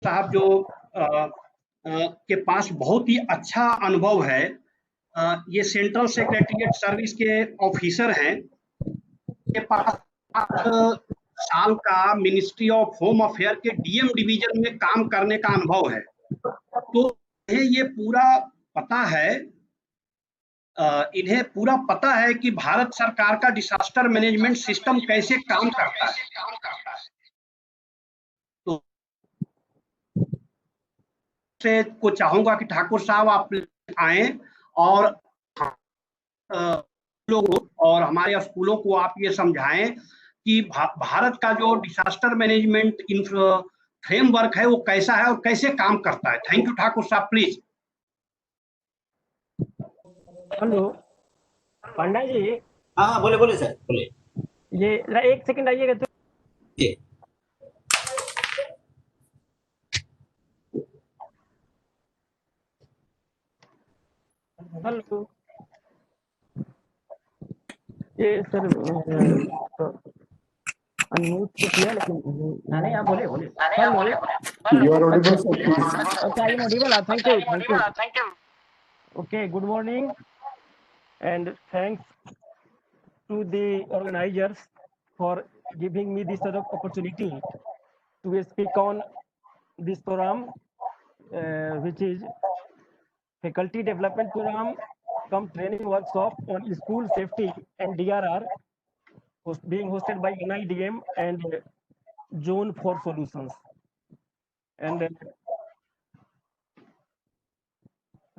साहब जो के पास बहुत ही अच्छा अनुभव है। ये सेंट्रल सेक्रेटरीट सर्विस के ऑफिसर हैं। के पास 7 साल का मिनिस्ट्री ऑफ होम अफेयर के डीएम डिवीजन में काम करने का अनुभव है। तो ये पूरा पता है, इन्हें पूरा पता है कि भारत सरकार का डिसास्टर मैनेजमेंट सिस्टम कैसे काम करता है। तो से को चाहूंगा कि ठाकुर साहब आप आए और लोगों और हमारे स्कूलों को आप ये समझाएं कि भारत का जो डिसास्टर मैनेजमेंट फ्रेमवर्क है वो कैसा है और कैसे काम करता है। थैंक यू ठाकुर साहब, प्लीज। हेलो पांडा जी। हाँ बोले बोले सर बोले। ये जरा एक सेकंड आइएगा तो। हेलो, ये सर अनम्यूट तो किया लेकिन नहीं आप बोले बोले। You are audible, sir, please. Okay, I am audible. Thank you. Okay, good morning and thanks to the organizers for giving me this sort of opportunity to speak on this program, which is faculty development program come training workshop on school safety and DRR, being hosted by NIDM and Zone for Solutions. And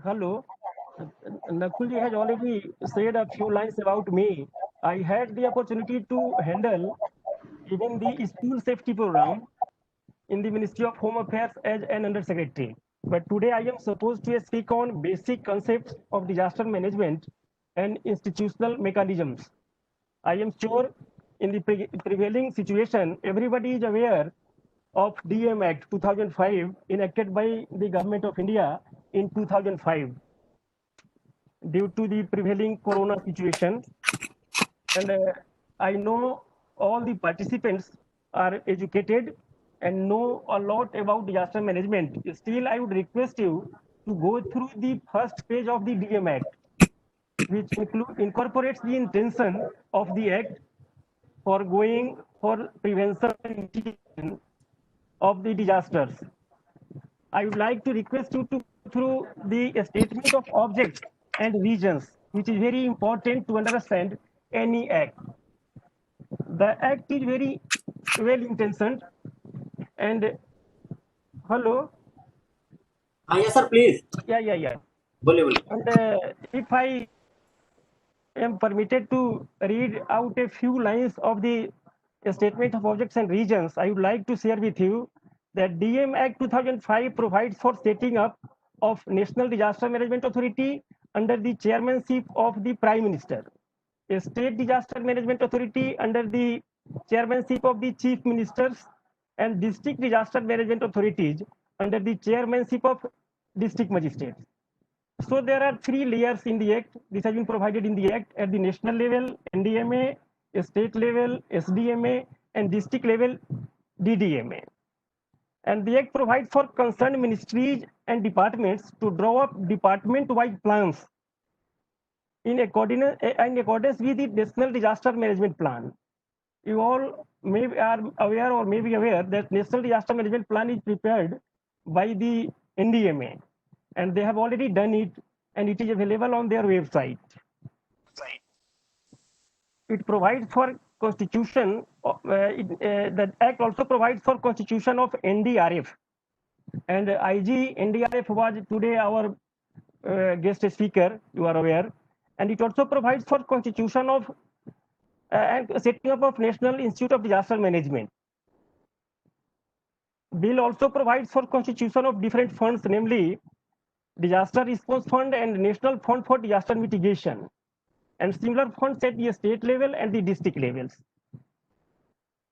hello, Nakulji has already said a few lines about me. I had the opportunity to handle even the school safety program in the Ministry of Home Affairs as an undersecretary. But today I am supposed to speak on basic concepts of disaster management and institutional mechanisms. I am sure in the prevailing situation, everybody is aware of DM Act 2005 enacted by the Government of India in 2005 due to the prevailing corona situation. And I know all the participants are educated and know a lot about disaster management. Still, I would request you to go through the first page of the DM Act, which incorporates the intention of the Act for going for prevention and mitigation of the disasters. I would like to request you to go through the statement of objects and regions, which is very important to understand any act. The act is very well intentioned and hello. Yes sir, please. Yeah. बोले बोले। And if I am permitted to read out a few lines of the statement of objects and regions, I would like to share with you that DM Act 2005 provides for setting up of National Disaster Management Authority under the chairmanship of the Prime Minister, a State Disaster Management Authority under the chairmanship of the Chief Ministers, and District Disaster Management Authorities under the chairmanship of District Magistrates. So there are 3 layers in the Act. This has been provided in the Act at the national level, NDMA, state level, SDMA, and district level, DDMA. And the Act provides for concerned ministries and departments to draw up department-wide plans in accordance with the National Disaster Management Plan. You all are aware or may be aware that National Disaster Management Plan is prepared by the NDMA, and they have already done it, and it is available on their website. It provides for constitution. The Act also provides for constitution of NDRF, and IG NDRF was today our guest speaker. You are aware, and it also provides for constitution of and setting up of National Institute of Disaster Management. Bill also provides for constitution of different funds, namely Disaster Response Fund and National Fund for Disaster Mitigation, and similar funds at the state level and the district levels.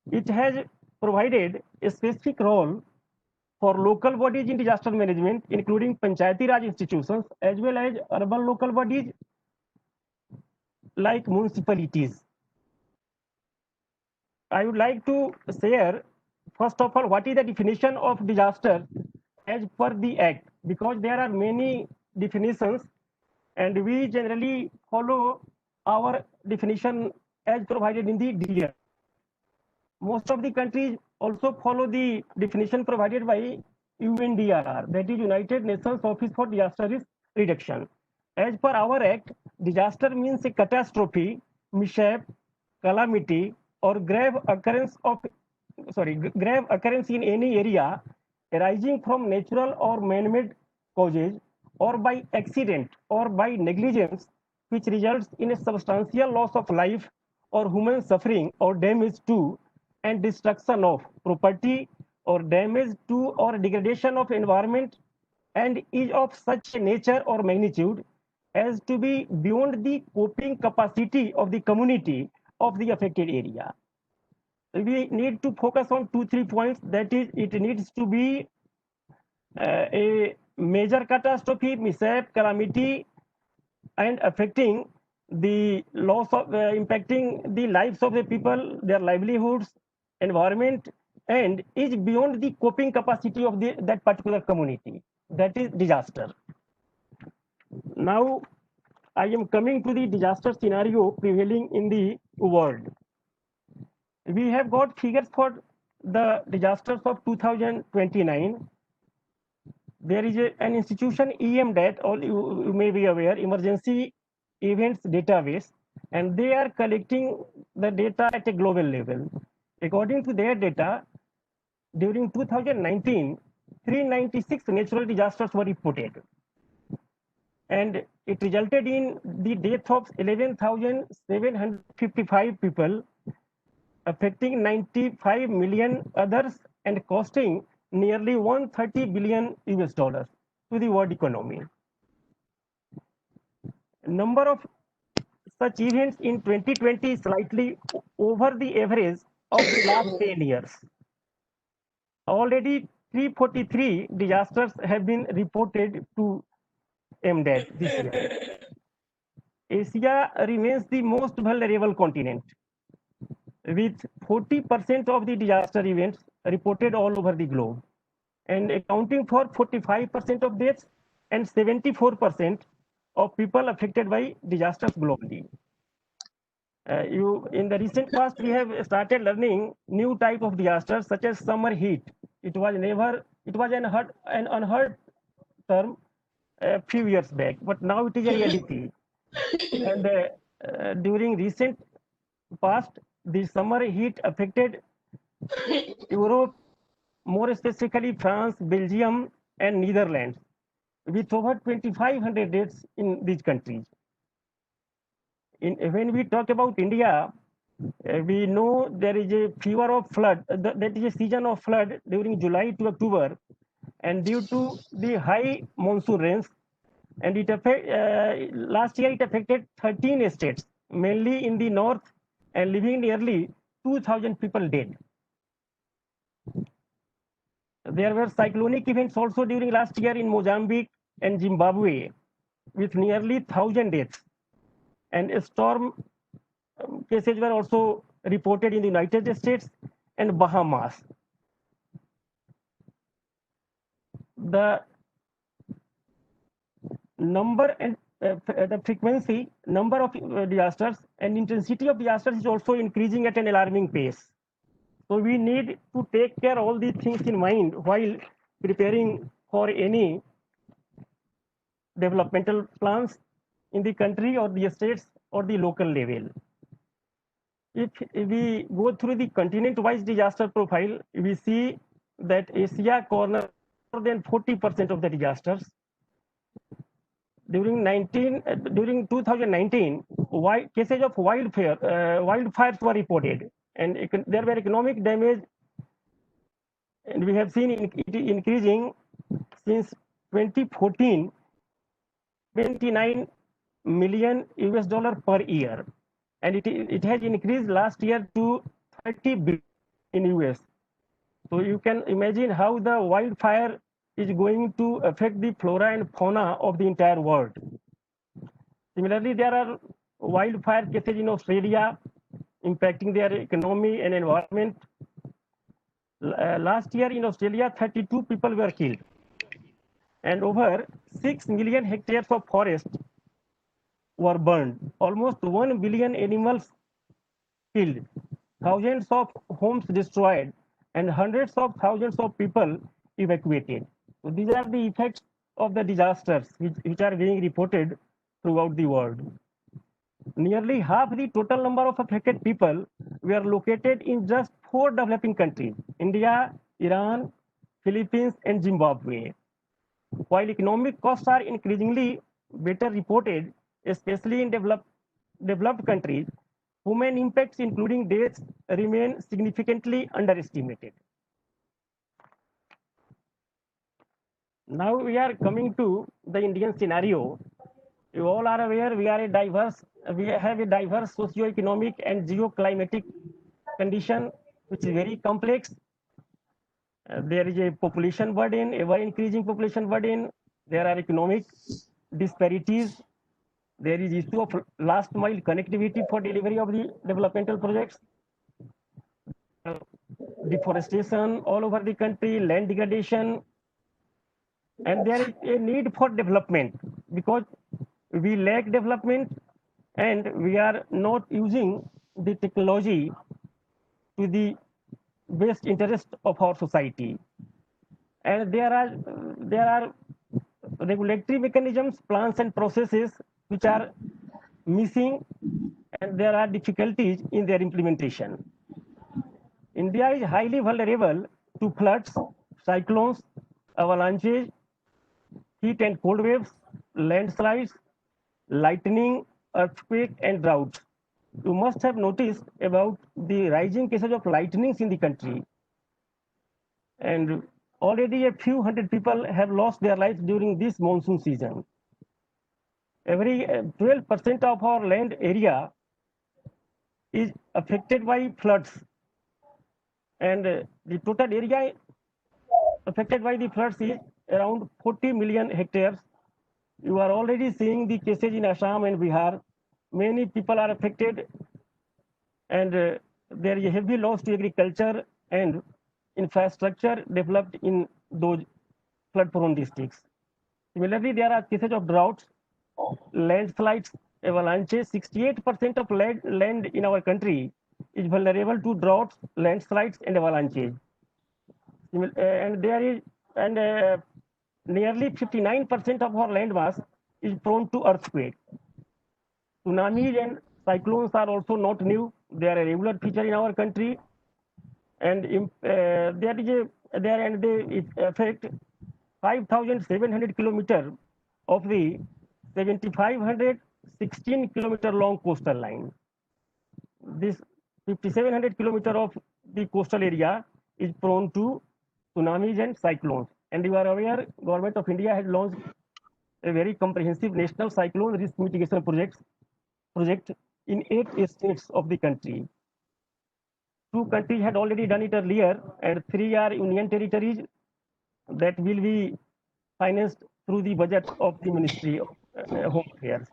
It has provided a specific role for local bodies in disaster management, including Panchayati Raj institutions, as well as urban local bodies like municipalities. I would like to share first of all, what is the definition of disaster as per the Act? Because there are many definitions, and we generally follow our definition as provided in the DDR. Most of the countries also follow the definition provided by UNDRR, that is United Nations Office for Disaster Risk Reduction. As per our Act, disaster means a catastrophe, mishap, calamity, or grave occurrence in any area arising from natural or man-made causes, or by accident or by negligence, which results in a substantial loss of life or human suffering or damage to and destruction of property or damage to or degradation of environment, and is of such a nature or magnitude as to be beyond the coping capacity of the community of the affected area. We need to focus on 2-3 points. That is, it needs to be a major catastrophe, mishap, calamity, and affecting the loss of impacting the lives of the people, their livelihoods, environment, and is beyond the coping capacity of that particular community. That is disaster. Now, I am coming to the disaster scenario prevailing in the world. We have got figures for the disasters of 2029. There is an institution, EMDAT, all you may be aware, Emergency Events Database, and they are collecting the data at a global level. According to their data, during 2019, 396 natural disasters were reported, and it resulted in the death of 11,755 people, affecting 95 million others and costing nearly $130 billion to the world economy. Number of such events in 2020 is slightly over the average of the last 10 years. Already 343 disasters have been reported to EMDAT this year. Asia remains the most vulnerable continent, with 40% of the disaster events reported all over the globe, and accounting for 45% of deaths and 74% of people affected by disasters globally. In the recent past, we have started learning new type of disasters such as summer heat. It was an unheard term a few years back, but now it is a reality. And during recent past, the summer heat affected Europe, more specifically France, Belgium, and Netherlands, with over 2,500 deaths in these countries. When we talk about India, we know there is a fever of flood, that is a season of flood during July to October, and due to the high monsoon rains, and last year it affected 13 states, mainly in the north, and leaving nearly 2,000 people dead. There were cyclonic events also during last year in Mozambique and Zimbabwe, with nearly 1,000 deaths. And storm cases were also reported in the United States and Bahamas. The number and the frequency, number of disasters and intensity of disasters is also increasing at an alarming pace. So we need to take care of all these things in mind while preparing for any developmental plans in the country or the states or the local level. If we go through the continent-wise disaster profile, we see that Asia corners more than 40% of the disasters. During 2019, cases of wildfires were reported, and there were economic damage, and we have seen it increasing since 2014, $29 million per year, and it has increased last year to 30 billion in US. So you can imagine how the wildfire is going to affect the flora and fauna of the entire world. Similarly, there are wildfire cases in Australia impacting their economy and environment. Last year in Australia, 32 people were killed, and over 6 million hectares of forest were burned. Almost 1 billion animals killed, thousands of homes destroyed, and hundreds of thousands of people evacuated. So these are the effects of the disasters which are being reported throughout the world. Nearly half the total number of affected people were located in just 4 developing countries: India, Iran, Philippines, and Zimbabwe. While economic costs are increasingly better reported, especially in developed countries, human impacts, including deaths, remain significantly underestimated. Now we are coming to the Indian scenario. You all are aware we have a diverse socio-economic and geoclimatic condition which is very complex. There is a population burden, ever increasing population burden. There are economic disparities. There is issue of last mile connectivity for delivery of the developmental projects. Deforestation all over the country, land degradation, and there is a need for development because we lack development and we are not using the technology to the best interest of our society. And there are regulatory mechanisms, plans and processes which are missing, and there are difficulties in their implementation. India is highly vulnerable to floods, cyclones, avalanches, heat and cold waves, landslides, lightning, earthquake, and droughts. You must have noticed about the rising cases of lightnings in the country. And already a few hundred people have lost their lives during this monsoon season. Every 12% of our land area is affected by floods. And the total area affected by the floods is around 40 million hectares. You are already seeing the cases in Assam and Bihar. Many people are affected, and there is a heavy loss to agriculture and infrastructure developed in those flood-prone districts. Similarly, there are cases of droughts, landslides, avalanches. 68% of land in our country is vulnerable to droughts, landslides, and avalanches. And there is nearly 59% of our landmass is prone to earthquake. Tsunamis and cyclones are also not new. They are a regular feature in our country, and they affect 5,700 kilometers of the 7,516 kilometer long coastal line. This 5,700 kilometer of the coastal area is prone to tsunamis and cyclones. And you are aware, Government of India has launched a very comprehensive national cyclone risk mitigation project in 8 states of the country. 2 countries had already done it earlier, and 3 are union territories that will be financed through the budget of the Ministry of Home Affairs.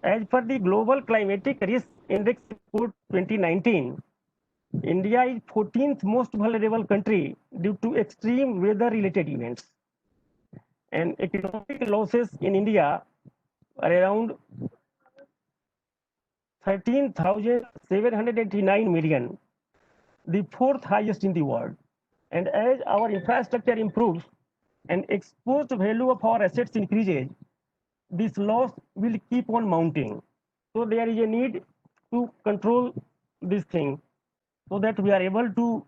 As per the Global Climatic Risk Index report 2019, India is 14th most vulnerable country due to extreme weather-related events. And economic losses in India are around 13,789 million, the 4th highest in the world. And as our infrastructure improves and exposed value of our assets increases, this loss will keep on mounting. So there is a need to control this thing so that we are able to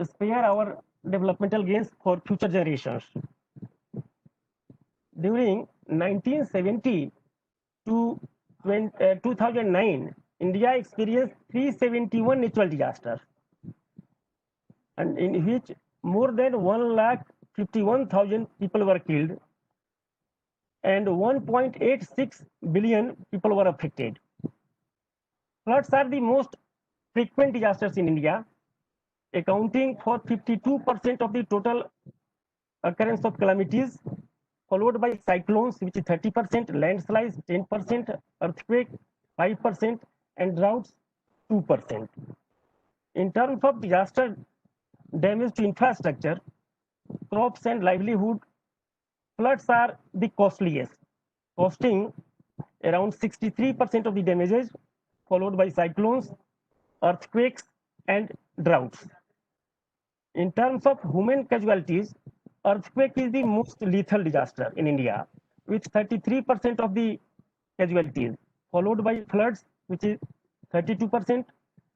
spare our developmental gains for future generations. During 1970 to 2009, India experienced 371 natural disasters, and in which more than 1,51,000 people were killed and 1.86 billion people were affected. Floods are the most frequent disasters in India, accounting for 52% of the total occurrence of calamities, followed by cyclones, which is 30%, landslides 10%, earthquake 5%, and droughts 2%. In terms of disaster damage to infrastructure, crops and livelihood, floods are the costliest, costing around 63% of the damages, followed by cyclones, earthquakes, and droughts. In terms of human casualties, earthquake is the most lethal disaster in India, with 33% of the casualties, followed by floods, which is 32%,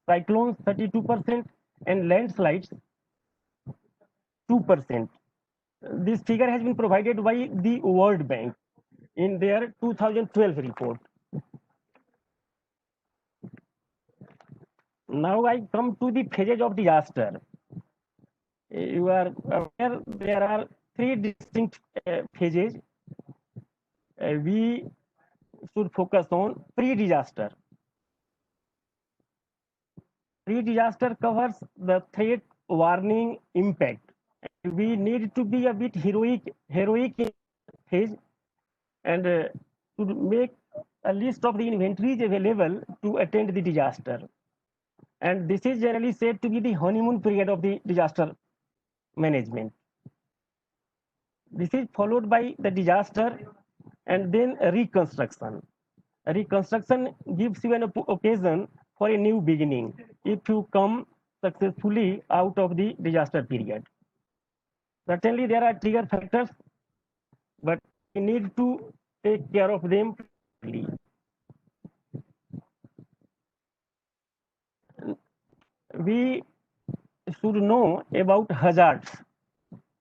cyclones 32%, and landslides 2%. This figure has been provided by the World Bank in their 2012 report. Now I come to the phases of disaster. You are aware there are three distinct phases. We should focus on pre-disaster. Pre-disaster covers the threat, warning, impact. We need to be a bit heroic in phase, and to make a list of the inventories available to attend the disaster. And this is generally said to be the honeymoon period of the disaster management. This is followed by the disaster and then reconstruction. Reconstruction gives you an occasion for a new beginning if you come successfully out of the disaster period. Certainly there are trigger factors, but we need to take care of them. We should know about hazards,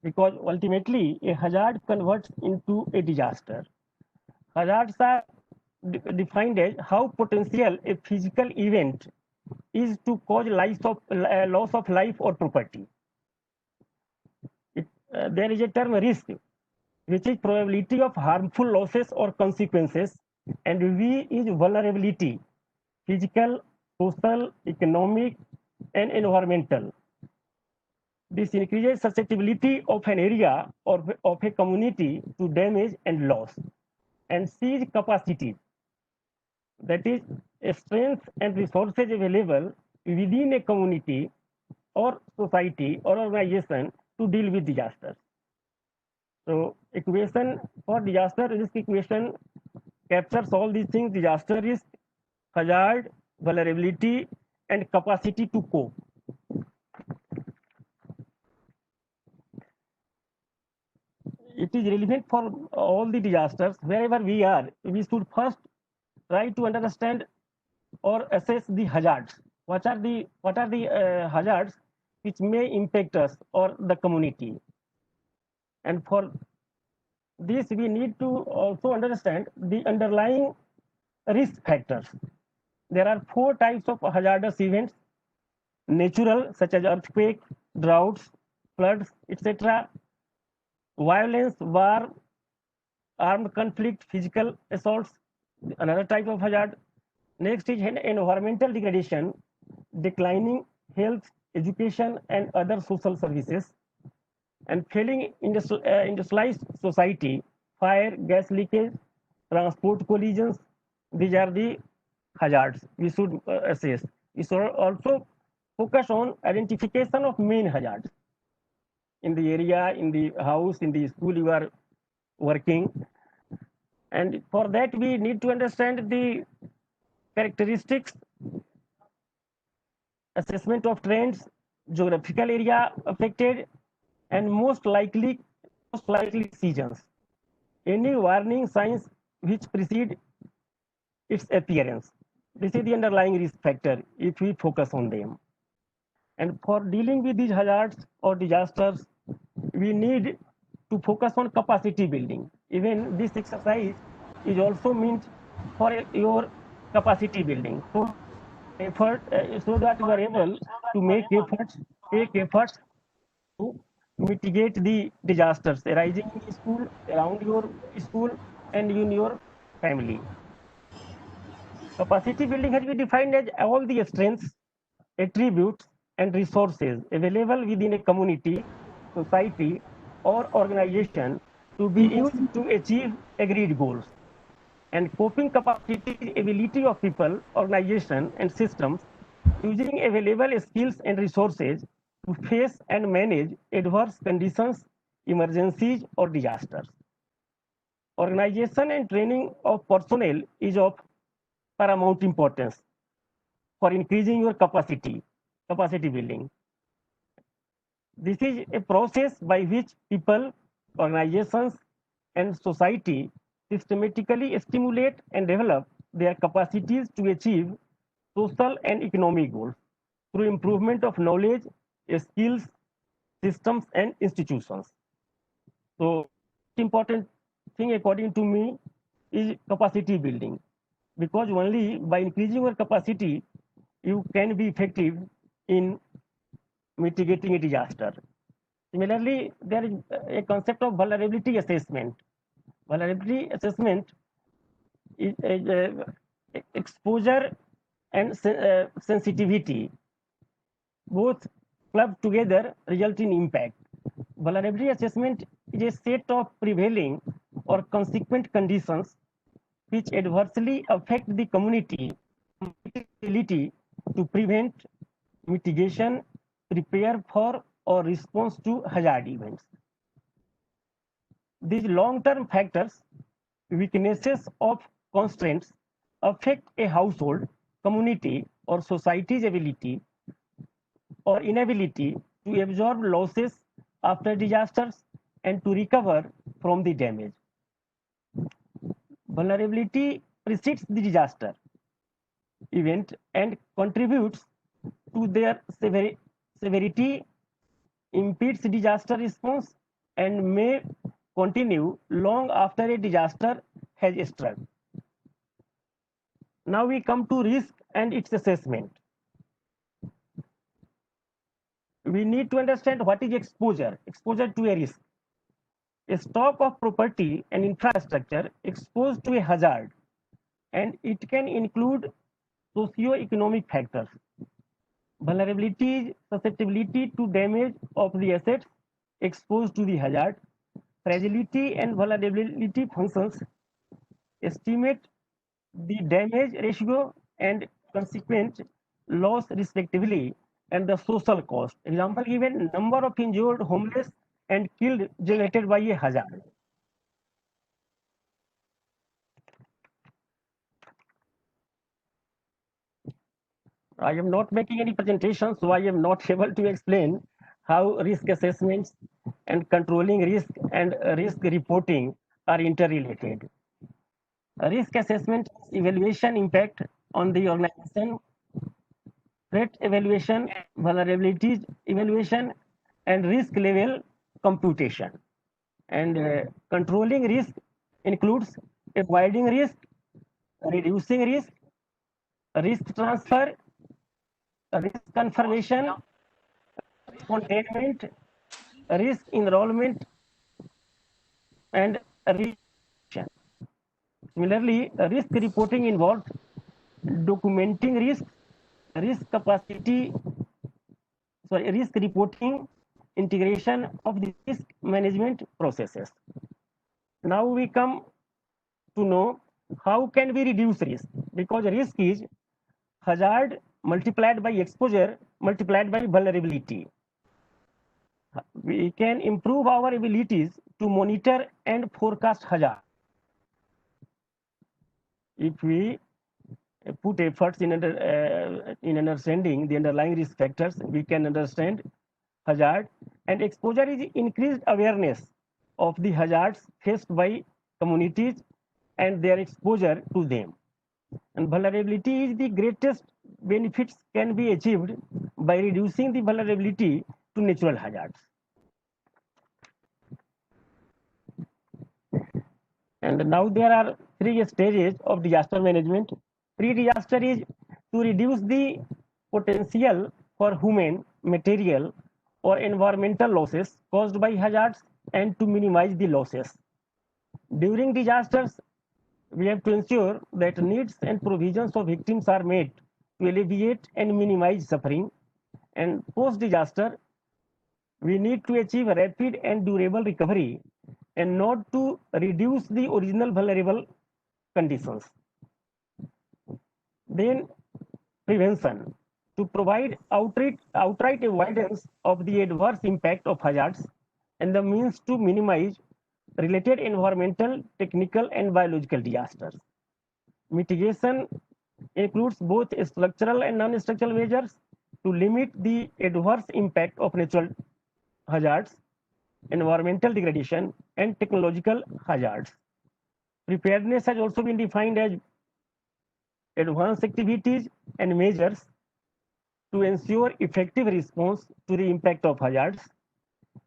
because ultimately a hazard converts into a disaster. Hazards are defined as how potential a physical event is to cause loss of life or property. There is a term risk, which is probability of harmful losses or consequences, and V is vulnerability, physical, social, economic, and environmental. This increases susceptibility of an area or of a community to damage and loss. And C is capacity, that is strength and resources available within a community or society or organization to deal with disasters. So equation for disaster risk equation captures all these things: disaster risk, hazard, vulnerability, and capacity to cope. It is relevant for all the disasters. Wherever we are, we should first try to understand or assess the hazards. What are the hazards which may impact us or the community? And for this, we need to also understand the underlying risk factors. There are 4 types of hazardous events: natural, such as earthquake, droughts, floods, etc.; violence, war, armed conflict, physical assaults, another type of hazard. Next is environmental degradation, declining health, education, and other social services. And failing industrialized society, fire, gas leakage, transport collisions, these are the hazards we should assess. We should also focus on identification of main hazards in the area, in the house, in the school you are working. And for that, we need to understand the characteristics, assessment of trends, geographical area affected, and most likely seasons. Any warning signs which precede its appearance. This is the underlying risk factor if we focus on them. And for dealing with these hazards or disasters, we need to focus on capacity building. Even this exercise is also meant for your capacity building. So so that you are able to take efforts to mitigate the disasters arising in school, around your school, and in your family. Capacity building has been defined as all the strengths, attributes, and resources available within a community, society, or organization to be used to achieve agreed goals. And coping capacity is ability of people, organization, and systems using available skills and resources to face and manage adverse conditions, emergencies, or disasters. Organization and training of personnel is of paramount importance for increasing your capacity building. This is a process by which people, organizations, and society systematically stimulate and develop their capacities to achieve social and economic goals through improvement of knowledge, skills, systems, and institutions. So, important thing according to me is capacity building, because only by increasing your capacity you can be effective in mitigating a disaster. Similarly, there is a concept of vulnerability assessment. Vulnerability assessment is exposure and sensitivity both clubbed together result in impact. Vulnerability assessment is a set of prevailing or consequent conditions which adversely affect the community ability to prevent, mitigation, prepare for, or response to hazard events. These long-term factors, weaknesses of constraints affect a household, community, or society's ability or inability to absorb losses after disasters and to recover from the damage. Vulnerability precedes the disaster event and contributes to their severity, impedes disaster response, and may continue long after a disaster has struck. Now we come to risk and its assessment. We need to understand what is exposure to a risk. A stock of property and infrastructure exposed to a hazard, and it can include socio-economic factors. Vulnerability is susceptibility to damage of the assets exposed to the hazard. Fragility and vulnerability functions estimate the damage ratio and consequent loss respectively, and the social cost. Example given: number of injured, homeless, and killed generated by a hazard. I am not making any presentation, so I am not able to explain how risk assessments and controlling risk and risk reporting are interrelated. Risk assessment is evaluation impact on the organization, threat evaluation, vulnerabilities evaluation, and risk level computation. And controlling risk includes avoiding risk, reducing risk, risk transfer, risk confirmation, containment, risk enrollment, and risk. Similarly, risk reporting involves documenting risk reporting, integration of the risk management processes. Now we come to know how can we reduce risk, because risk is hazard multiplied by exposure multiplied by vulnerability. We can improve our abilities to monitor and forecast hazard if we put efforts in understanding the underlying risk factors. We can understand hazard, and exposure is increased awareness of the hazards faced by communities and their exposure to them. And vulnerability is the greatest benefits can be achieved by reducing the vulnerability to natural hazards. And now there are 3 stages of disaster management. Pre-disaster is to reduce the potential for human, material, or environmental losses caused by hazards and to minimize the losses. During disasters, we have to ensure that needs and provisions of victims are made to alleviate and minimize suffering. And post-disaster, we need to achieve rapid and durable recovery and not to reduce the original vulnerable conditions. Then prevention. to provide outright avoidance of the adverse impact of hazards and the means to minimize related environmental, technical, and biological disasters. Mitigation includes both structural and non-structural measures to limit the adverse impact of natural hazards, environmental degradation, and technological hazards. Preparedness has also been defined as advanced activities and measures to ensure effective response to the impact of hazards,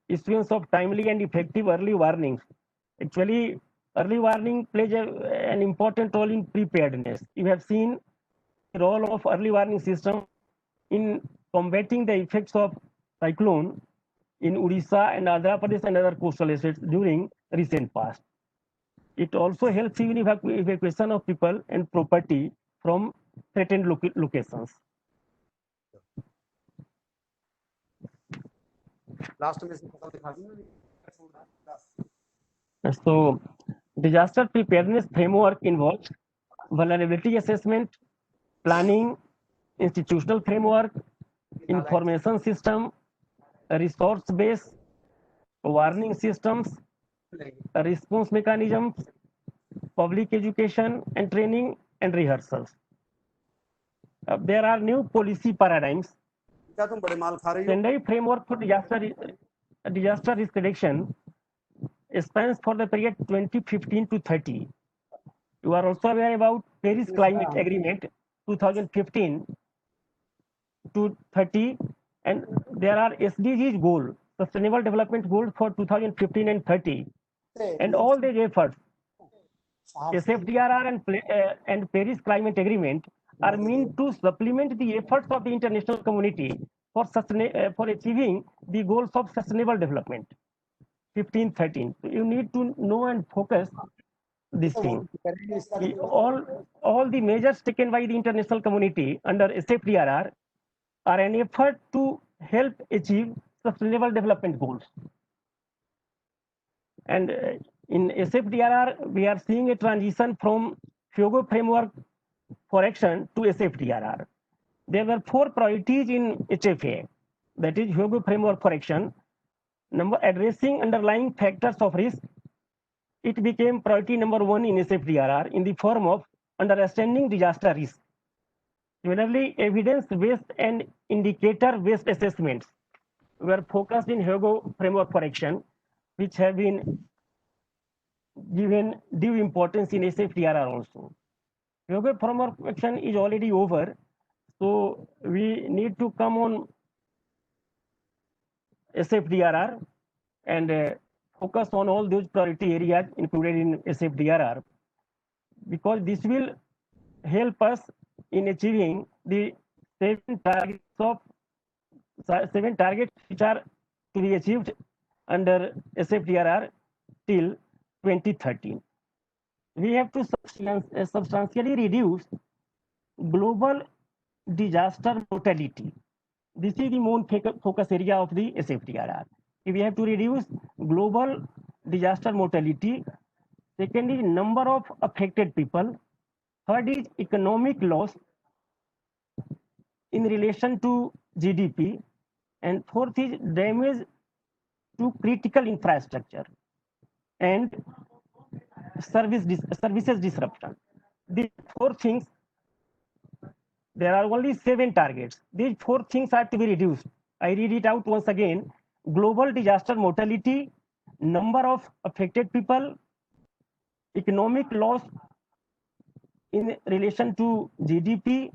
issuance of timely and effective early warnings. Actually, early warning plays an important role in preparedness. You have seen the role of early warning system in combating the effects of cyclone in Odisha and Andhra Pradesh and other coastal states during recent past. It also helps in evacuation of people and property from threatened locations. Last में से फसल दिखा दूंगा So, disaster preparedness framework involves vulnerability assessment, planning, institutional framework, information system, resource base, warning systems, response mechanisms, public education and training, and rehearsals. There are new policy paradigms. क्या तुम बड़े माल खा रही हो Sendai framework for disaster risk reduction spans for the period 2015 to 30. You are also aware about Paris Climate Agreement 2015 to 30, and there are SDGs goal, Sustainable Development Goals for 2015 and 30, and all these efforts, SFDRR and Paris Climate Agreement are meant to supplement the efforts of the international community for achieving the goals of sustainable development. 15-13. So you need to know and focus this thing. All the measures taken by the international community under SFDRR are an effort to help achieve sustainable development goals. And in SFDRR, we are seeing a transition from Hyogo framework for action to SFDRR. There were 4 priorities in HFA, that is Hyogo framework for action. Number, addressing underlying factors of risk. It became priority number 1 in SFDRR in the form of understanding disaster risk. Similarly, evidence-based and indicator-based assessments were focused in Hyogo framework for action, which have been given due importance in SFDRR also. Hyogo framework for action is already over, so we need to come on SFDRR and focus on all those priority areas included in SFDRR, because this will help us in achieving the 7 targets which are to be achieved under SFDRR till 2013. We have to substantially reduce global disaster mortality. This is the main focus area of the SFDRR. We have to reduce global disaster mortality. Second is number of affected people. Third is economic loss in relation to GDP. And fourth is damage to critical infrastructure and services disruption. These 4 things, there are only 7 targets. These 4 things are to be reduced. I read it out once again. Global disaster mortality, number of affected people, economic loss in relation to GDP,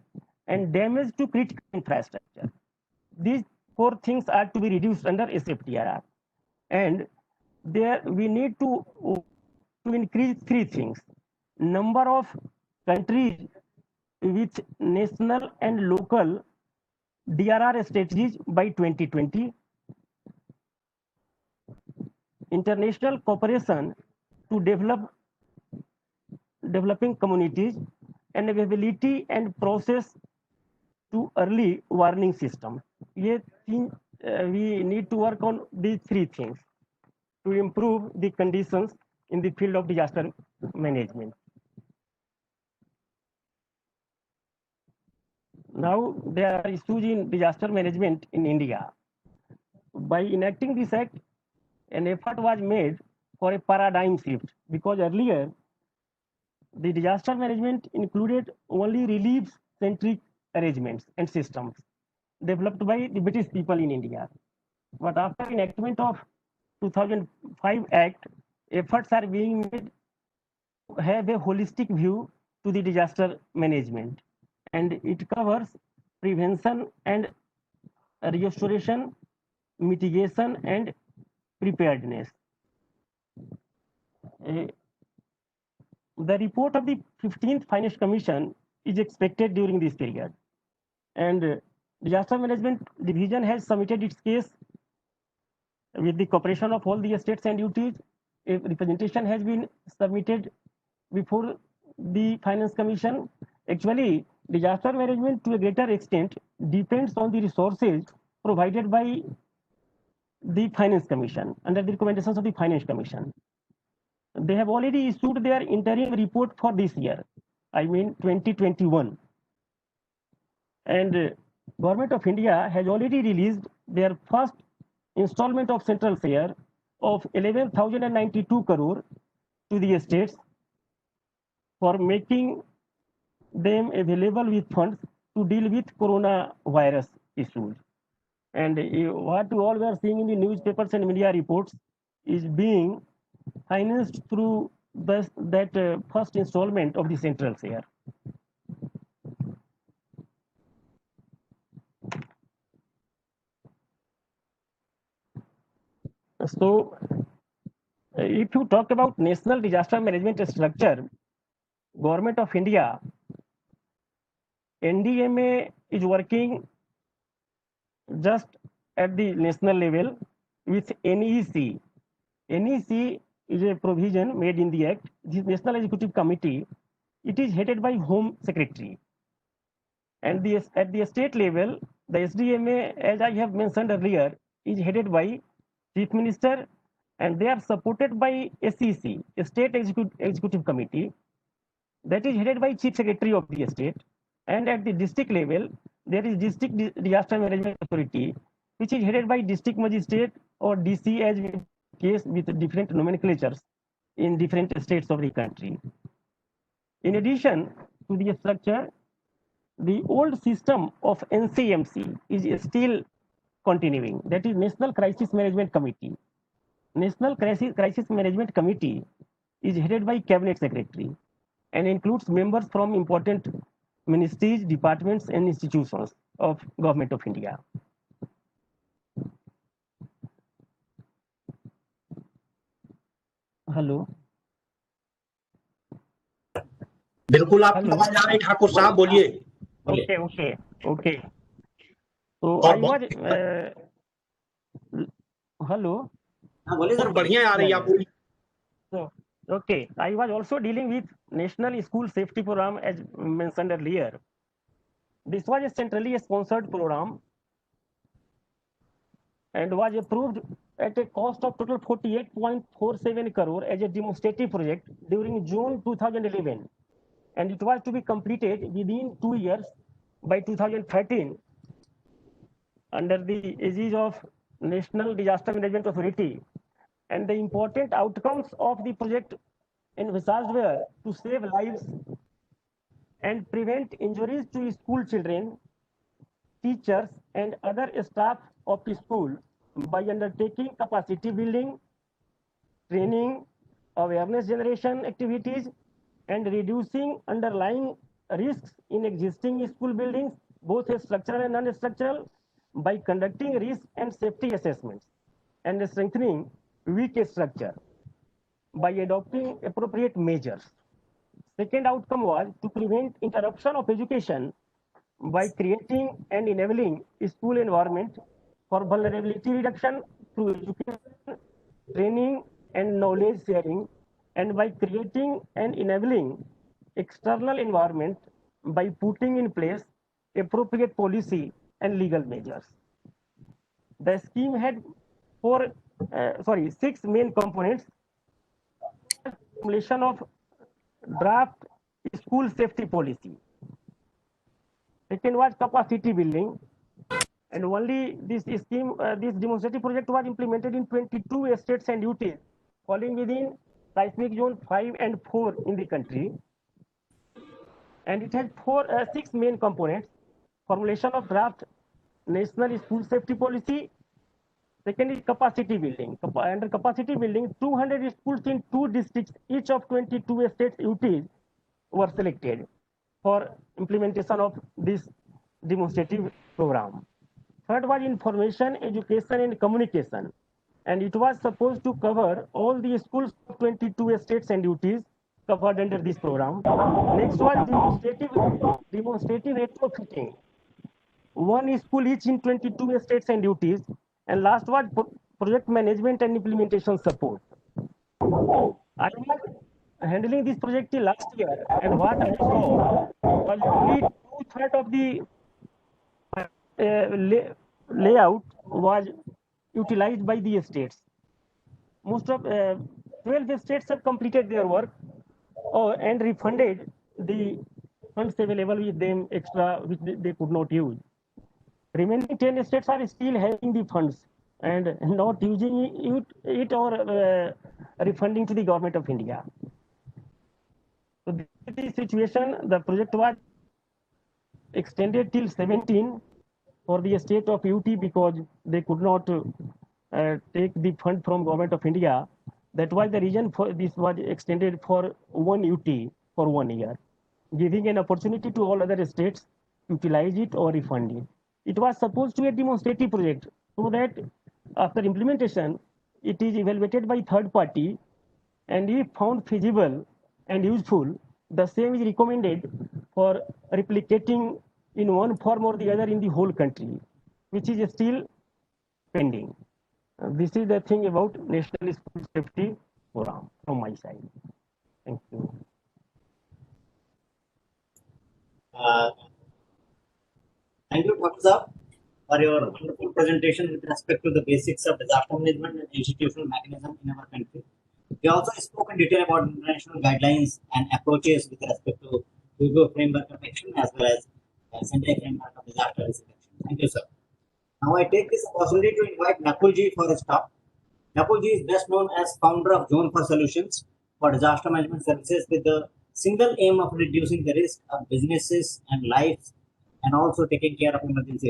and damage to critical infrastructure. These 4 things are to be reduced under SFDRR. And there we need to increase 3 things. Number of countries with national and local DRR strategies by 2020. International cooperation to developing communities, and availability and process to early warning system. We need to work on these 3 things to improve the conditions in the field of disaster management. Now there are issues in disaster management in India. By enacting this act, an effort was made for a paradigm shift, because earlier the disaster management included only relief-centric arrangements and systems developed by the British people in India. But after enactment of 2005 Act, efforts are being made to have a holistic view to the disaster management, and it covers prevention and restoration, mitigation, and preparedness. The report of the 15th Finance Commission is expected during this period, and Disaster Management Division has submitted its case with the cooperation of all the states and UTs. A representation has been submitted before the Finance Commission. Actually, disaster management to a greater extent depends on the resources provided by the Finance Commission under the recommendations of the Finance Commission. They have already issued their interim report for this year, I mean 2021. And Government of India has already released their first installment of central share of 11,092 crore to the states for making them available with funds to deal with coronavirus issues. And what all we are seeing in the newspapers and media reports is being financed through that first installment of the central share. So, if you talk about national disaster management structure, Government of India, NDMA is working just at the national level with NEC. NEC is a provision made in the Act. This National Executive Committee, it is headed by Home Secretary. And at the state level, the SDMA, as I have mentioned earlier, is headed by Chief Minister, and they are supported by SEC, a State Executive Committee, that is headed by Chief Secretary of the state. And at the district level, there is District Disaster Management Authority, which is headed by District Magistrate or DC, as in case with different nomenclatures in different states of the country. In addition to the structure, the old system of NCMC is still continuing. That is National Crisis Management Committee. National Crisis Management Committee is headed by Cabinet Secretary and includes members from important ministries, departments, and institutions of Government of India. Hello. बिल्कुल आपकी आवाज आ रही ठाकुर साहब, बोलिए। Okay. So I was hello. हाँ बोलिए sir, बढ़िया आ रही है, आप बोलिए। So, okay, I was also dealing with National School Safety Program, as mentioned earlier. This was a centrally sponsored program and was approved at a cost of total 48.47 crore as a demonstrative project during June 2011, and it was to be completed within 2 years by 2013 under the aegis of National Disaster Management Authority. And the important outcomes of the project envisaged were to save lives and prevent injuries to school children, teachers, and other staff of the school by undertaking capacity building, training, awareness generation activities, and reducing underlying risks in existing school buildings, both structural and non-structural, by conducting risk and safety assessments, and strengthening weak structure by adopting appropriate measures. Second outcome was to prevent interruption of education by creating and enabling a school environment for vulnerability reduction through education, training, and knowledge sharing, and by creating and enabling external environment by putting in place appropriate policy and legal measures. The scheme had 6 main components: formulation of draft school safety policy, Second was capacity building. And only this scheme, this demonstrative project was implemented in 22 states and UTs, falling within seismic zone 5 and 4 in the country. And it has six main components: formulation of draft national school safety policy. Second is capacity building. Under capacity building, 200 schools in 2 districts, each of 22 states UTs, were selected for implementation of this demonstrative program. Third was information, education, and communication. And it was supposed to cover all the schools of 22 states and UTs covered under this program. Next was demonstrative retrofitting. 1 school each in 22 states and UTs. And last was project management and implementation support. I was handling this project last year, and what I saw was only 2/3 of the layout was utilized by the states. Most of 12 states have completed their work and refunded the funds available with them extra, which they could not use. Remaining 10 states are still having the funds and not using it or refunding to the government of India. So this is the situation. The project was extended till 17 for the state of UT because they could not take the fund from government of India. That was the reason for this was extended for 1 UT for 1 year, giving an opportunity to all other states to utilize it or refund it. It was supposed to be a demonstrative project so that after implementation, it is evaluated by third party, and if found feasible and useful, the same is recommended for replicating in one form or the other in the whole country, which is still pending. This is the thing about National School Safety Program from my side. Thank you. Thank you, Dr. Saab, for your wonderful presentation with respect to the basics of disaster management and institutional mechanism in our country. We also spoke in detail about international guidelines and approaches with respect to Hugo framework of action as well as Sendai framework of disaster risk action. Thank you, sir. Now I take this opportunity to invite Nakul ji for his talk. Nakul ji is best known as founder of Zone for Solutions for disaster management services with the single aim of reducing the risk of businesses and lives and also taking care of emergencies.